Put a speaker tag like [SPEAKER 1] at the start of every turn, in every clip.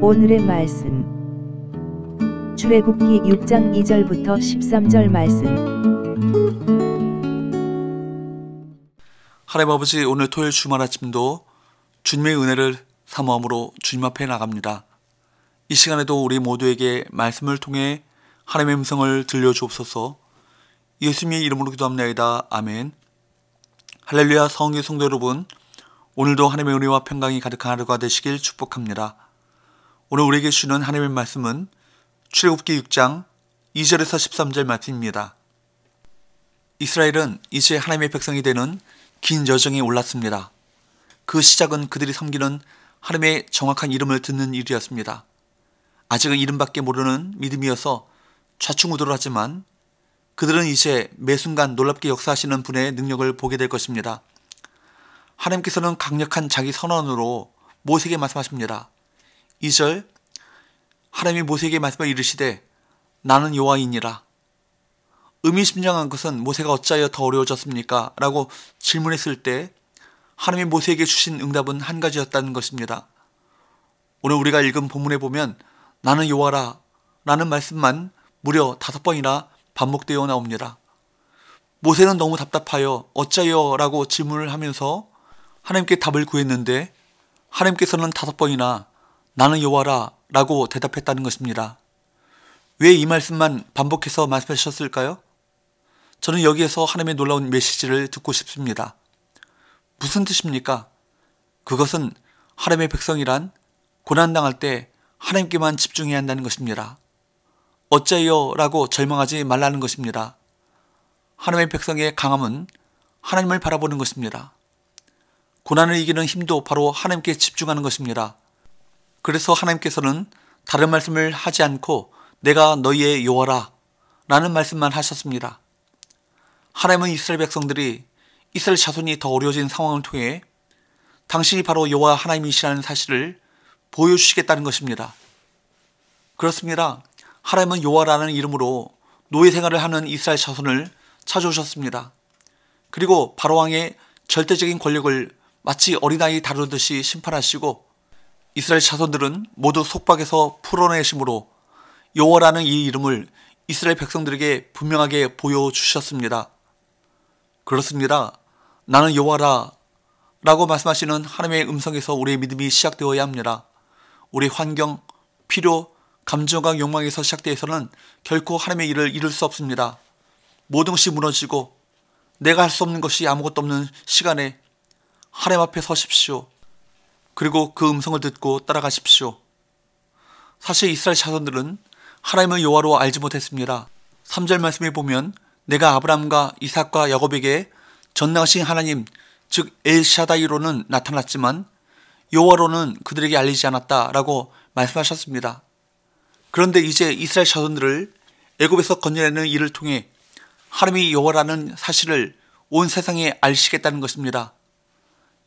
[SPEAKER 1] 오늘의 말씀 출애굽기 6장 2절부터 13절 말씀.
[SPEAKER 2] 하나님 아버지, 오늘 토요일 주말 아침도 주님의 은혜를 사모함으로 주님 앞에 나갑니다. 이 시간에도 우리 모두에게 말씀을 통해 하나님의 음성을 들려주옵소서. 예수님의 이름으로 기도합니다. 아멘. 할렐루야. 성의 성도 여러분, 오늘도 하나님의 은혜와 평강이 가득한 하루가 되시길 축복합니다. 오늘 우리에게 주는 하나님의 말씀은 출애굽기 6장 2절에서 13절 말씀입니다. 이스라엘은 이제 하나님의 백성이 되는 긴 여정에 올랐습니다. 그 시작은 그들이 섬기는 하나님의 정확한 이름을 듣는 일이었습니다. 아직은 이름밖에 모르는 믿음이어서 좌충우돌하지만 그들은 이제 매 순간 놀랍게 역사하시는 분의 능력을 보게 될 것입니다. 하나님께서는 강력한 자기 선언으로 모세에게 말씀하십니다. 2절, 하나님이 모세에게 말씀을 이르시되 나는 여호와이니라. 의미심장한 것은 모세가 어찌하여 더 어려워졌습니까? 라고 질문했을 때 하나님이 모세에게 주신 응답은 한 가지였다는 것입니다. 오늘 우리가 읽은 본문에 보면 나는 여호와라 라는 말씀만 무려 5번이나 반복되어 나옵니다. 모세는 너무 답답하여 어찌하여 라고 질문을 하면서 하나님께 답을 구했는데 하나님께서는 5번이나 나는 여호와라 라고 대답했다는 것입니다. 왜 이 말씀만 반복해서 말씀하셨을까요? 저는 여기에서 하나님의 놀라운 메시지를 듣고 싶습니다. 무슨 뜻입니까? 그것은 하나님의 백성이란 고난당할 때 하나님께만 집중해야 한다는 것입니다. 어째요? 라고 절망하지 말라는 것입니다. 하나님의 백성의 강함은 하나님을 바라보는 것입니다. 고난을 이기는 힘도 바로 하나님께 집중하는 것입니다. 그래서 하나님께서는 다른 말씀을 하지 않고 내가 너희의 여호와라 라는 말씀만 하셨습니다. 하나님은 이스라엘 백성들이 이스라엘 자손이 더 어려워진 상황을 통해 당신이 바로 여호와 하나님이시라는 사실을 보여주시겠다는 것입니다. 그렇습니다. 하나님은 여호와라는 이름으로 노예 생활을 하는 이스라엘 자손을 찾아오셨습니다. 그리고 바로왕의 절대적인 권력을 마치 어린아이 다루듯이 심판하시고 이스라엘 자손들은 모두 속박에서 풀어내심으로 여호와라는 이 이름을 이스라엘 백성들에게 분명하게 보여주셨습니다. 그렇습니다. 나는 여호와라 라고 말씀하시는 하나님의 음성에서 우리의 믿음이 시작되어야 합니다. 우리 환경, 필요, 감정과 욕망에서 시작되어서는 결코 하나님의 일을 이룰 수 없습니다. 모든 것이 무너지고 내가 할 수 없는 것이 아무것도 없는 시간에 하나님 앞에 서십시오. 그리고 그 음성을 듣고 따라가십시오. 사실 이스라엘 자손들은 하나님을 여호와로 알지 못했습니다. 3절 말씀에 보면 내가 아브라함과 이삭과 야곱에게 전능하신 하나님 즉 엘샤다이로는 나타났지만 여호와로는 그들에게 알리지 않았다라고 말씀하셨습니다. 그런데 이제 이스라엘 자손들을 애굽에서 건져내는 일을 통해 하나님이 여호와라는 사실을 온 세상에 알리시겠다는 것입니다.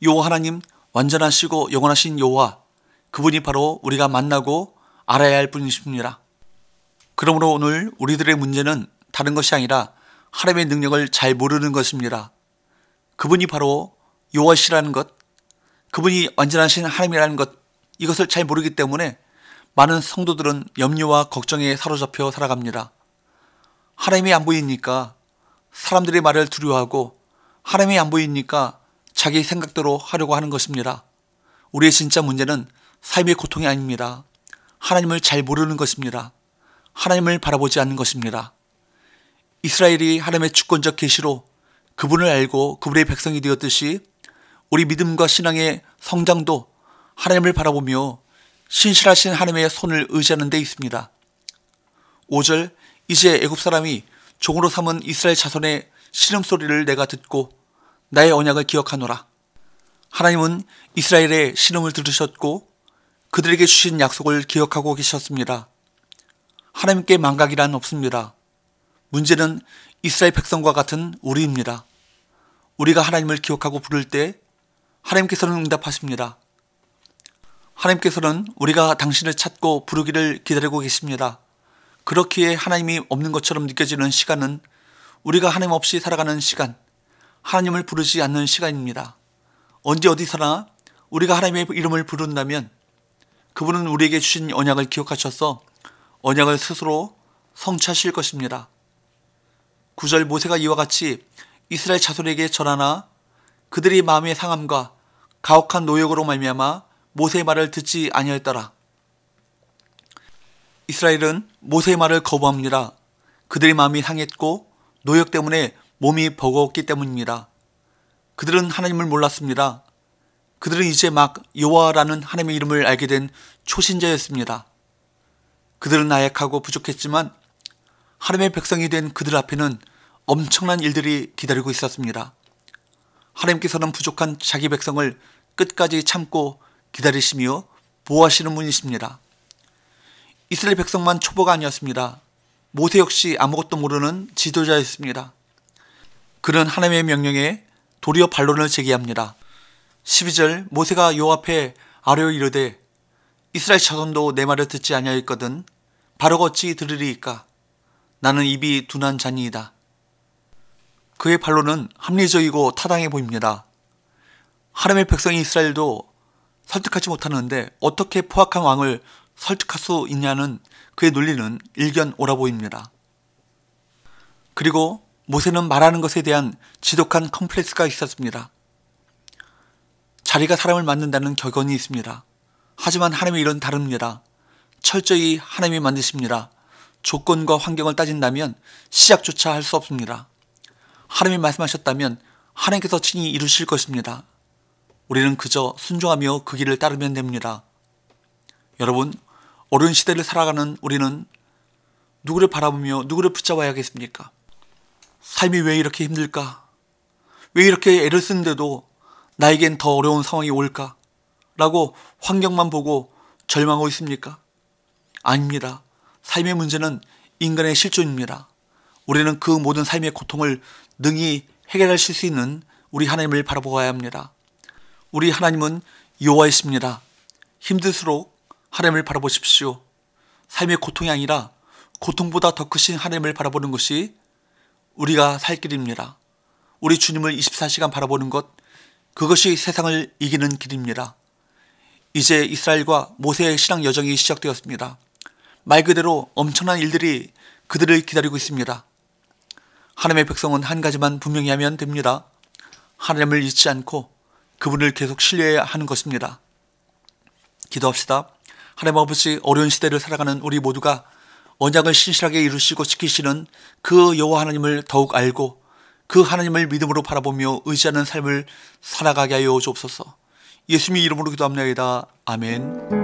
[SPEAKER 2] 여호와 하나님, 완전하시고 영원하신 여호와, 그분이 바로 우리가 만나고 알아야 할 분이십니다. 그러므로 오늘 우리들의 문제는 다른 것이 아니라 하나님의 능력을 잘 모르는 것입니다. 그분이 바로 여호와시라는 것, 그분이 완전하신 하나님이라는 것, 이것을 잘 모르기 때문에 많은 성도들은 염려와 걱정에 사로잡혀 살아갑니다. 하나님이 안 보이니까 사람들의 말을 두려워하고 하나님이 안 보이니까 자기 생각대로 하려고 하는 것입니다. 우리의 진짜 문제는 삶의 고통이 아닙니다. 하나님을 잘 모르는 것입니다. 하나님을 바라보지 않는 것입니다. 이스라엘이 하나님의 주권적 계시로 그분을 알고 그분의 백성이 되었듯이 우리 믿음과 신앙의 성장도 하나님을 바라보며 신실하신 하나님의 손을 의지하는 데 있습니다. 5절, 이제 애굽 사람이 종으로 삼은 이스라엘 자손의 신음소리를 내가 듣고 나의 언약을 기억하노라. 하나님은 이스라엘의 신음을 들으셨고 그들에게 주신 약속을 기억하고 계셨습니다. 하나님께 망각이란 없습니다. 문제는 이스라엘 백성과 같은 우리입니다. 우리가 하나님을 기억하고 부를 때 하나님께서는 응답하십니다. 하나님께서는 우리가 당신을 찾고 부르기를 기다리고 계십니다. 그렇기에 하나님이 없는 것처럼 느껴지는 시간은 우리가 하나님 없이 살아가는 시간, 하나님을 부르지 않는 시간입니다. 언제 어디서나 우리가 하나님의 이름을 부른다면 그분은 우리에게 주신 언약을 기억하셔서 언약을 스스로 성취하실 것입니다. 9절 모세가 이와 같이 이스라엘 자손에게 전하나 그들이 마음의 상함과 가혹한 노역으로 말미암아 모세의 말을 듣지 아니하였더라. 이스라엘은 모세의 말을 거부합니다. 그들의 마음이 상했고 노역 때문에 몸이 버거웠기 때문입니다. 그들은 하나님을 몰랐습니다. 그들은 이제 막 여호와라는 하나님의 이름을 알게 된 초신자였습니다. 그들은 나약하고 부족했지만 하나님의 백성이 된 그들 앞에는 엄청난 일들이 기다리고 있었습니다. 하나님께서는 부족한 자기 백성을 끝까지 참고 기다리시며 보호하시는 분이십니다. 이스라엘 백성만 초보가 아니었습니다. 모세 역시 아무것도 모르는 지도자였습니다. 그는 하나님의 명령에 도리어 반론을 제기합니다. 12절 모세가 여호와 앞에 아뢰어 이르되 이스라엘 자손도 내 말을 듣지 아니하였거든 바로가 어찌 들으리이까. 나는 입이 둔한 자니이다. 그의 반론은 합리적이고 타당해 보입니다. 하나님의 백성인 이스라엘도 설득하지 못하는데 어떻게 포악한 왕을 설득할 수 있냐는 그의 논리는 일견 옳아 보입니다. 그리고 모세는 말하는 것에 대한 지독한 컴플렉스가 있었습니다. 자리가 사람을 만든다는 격언이 있습니다. 하지만 하나님의 일은 다릅니다. 철저히 하나님이 만드십니다. 조건과 환경을 따진다면 시작조차 할 수 없습니다. 하나님이 말씀하셨다면 하나님께서 친히 이루실 것입니다. 우리는 그저 순종하며 그 길을 따르면 됩니다. 여러분, 어려운 시대를 살아가는 우리는 누구를 바라보며 누구를 붙잡아야겠습니까? 삶이 왜 이렇게 힘들까? 왜 이렇게 애를 쓰는데도 나에겐 더 어려운 상황이 올까? 라고 환경만 보고 절망하고 있습니까? 아닙니다. 삶의 문제는 인간의 실존입니다. 우리는 그 모든 삶의 고통을 능히 해결하실 수 있는 우리 하나님을 바라보아야 합니다. 우리 하나님은 여호와이십니다. 힘들수록 하나님을 바라보십시오. 삶의 고통이 아니라 고통보다 더 크신 하나님을 바라보는 것이 우리가 살 길입니다. 우리 주님을 24시간 바라보는 것, 그것이 세상을 이기는 길입니다. 이제 이스라엘과 모세의 신앙 여정이 시작되었습니다. 말 그대로 엄청난 일들이 그들을 기다리고 있습니다. 하나님의 백성은 한 가지만 분명히 하면 됩니다. 하나님을 잊지 않고 그분을 계속 신뢰해야 하는 것입니다. 기도합시다. 하나님 아버지, 어려운 시대를 살아가는 우리 모두가 언약을 신실하게 이루시고 지키시는 그 여호와 하나님을 더욱 알고 그 하나님을 믿음으로 바라보며 의지하는 삶을 살아가게 하여 주옵소서. 예수님의 이름으로 기도합니다. 아멘.